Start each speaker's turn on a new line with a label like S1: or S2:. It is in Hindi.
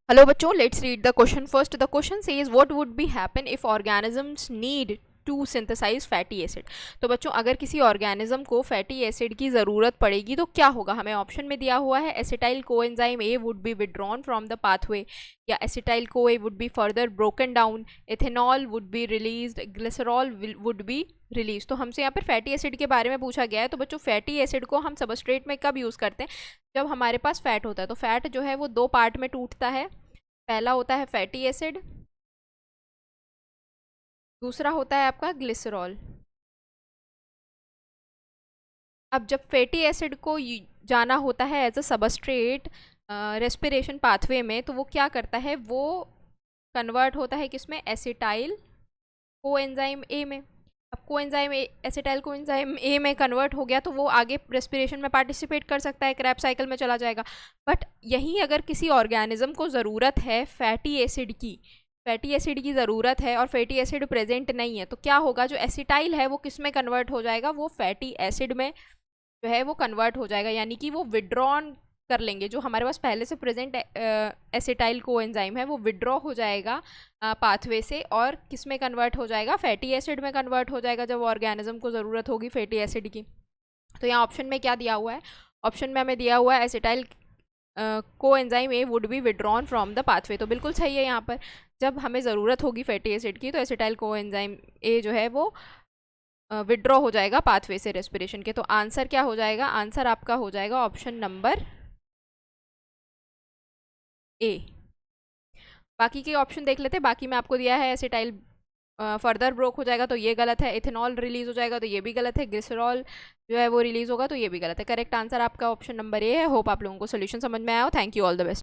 S1: Hello बच्चों, let's read the question first. The question says what would be happen if organisms need to synthesise fatty acid. तो बच्चों अगर किसी ऑर्गेनिज्म को फैटी एसिड की ज़रूरत पड़ेगी तो क्या होगा। हमें ऑप्शन में दिया हुआ है acetyl coenzyme A would be withdrawn from the pathway, या acetyl co A would be further broken down, ethanol would be released, glycerol would be released. तो हमसे यहाँ पर फैटी एसिड के बारे में पूछा गया है। तो बच्चों फैटी एसिड को हम सबस्ट्रेट में कब यूज़ करते हैं, जब हमारे पास फैट होता है। तो फैट जो है वो दो पार्ट में टूटता है। पहला होता है फैटी एसिड, दूसरा होता है आपका ग्लिसरॉल। अब जब फैटी एसिड को जाना होता है as a substrate respiration pathway में, तो वो क्या करता है, वो कन्वर्ट होता है किसमें, एसिटाइल कोएंजाइम ए में। अब कोएंजाइम ए एसिटाइल कोएंजाइम ए में कन्वर्ट हो गया तो वो आगे रेस्पिरेशन में पार्टिसिपेट कर सकता है, क्रैब साइकिल में चला जाएगा। बट यहीं अगर किसी ऑर्गेनिज्म को ज़रूरत है फैटी एसिड की ज़रूरत है और फैटी एसिड प्रेजेंट नहीं है, तो क्या होगा, जो एसिटाइल है वो किस में कन्वर्ट हो जाएगा, वो फैटी एसिड में जो है वो कन्वर्ट हो जाएगा। यानी कि वो विड्रॉन कर लेंगे। जो हमारे पास पहले से प्रेजेंट एसिटाइल कोएंजाइम है वो विड्रॉ हो जाएगा पाथवे से, और किस में कन्वर्ट हो जाएगा, फैटी एसिड में कन्वर्ट हो जाएगा जब ऑर्गेनिज्म को ज़रूरत होगी फैटी एसिड की। तो यहाँ ऑप्शन में क्या दिया हुआ है, ऑप्शन में हमें दिया हुआ है acetyl coenzyme A would be withdrawn from the pathway. तो बिल्कुल सही है। यहाँ पर जब हमें ज़रूरत होगी फैटी एसिड की तो एसिटाइल कोएंजाइम ए जो है वो विड्रॉ हो जाएगा पाथवे से रेस्पिरेशन के। तो आंसर क्या हो जाएगा, आंसर आपका हो जाएगा ऑप्शन नंबर ए। बाकी के ऑप्शन देख लेते हैं। बाकी में आपको दिया है एसिटाइल फर्दर ब्रोक हो जाएगा तो ये गलत है, इथेनॉल रिलीज हो जाएगा तो ये भी गलत है, ग्लिसरॉल जो है वो रिलीज होगा तो ये भी गलत है। करेक्ट आंसर आपका ऑप्शन नंबर ए है। होप आप लोगों को सोल्यूशन समझ में आया हो। Thank you, all the best.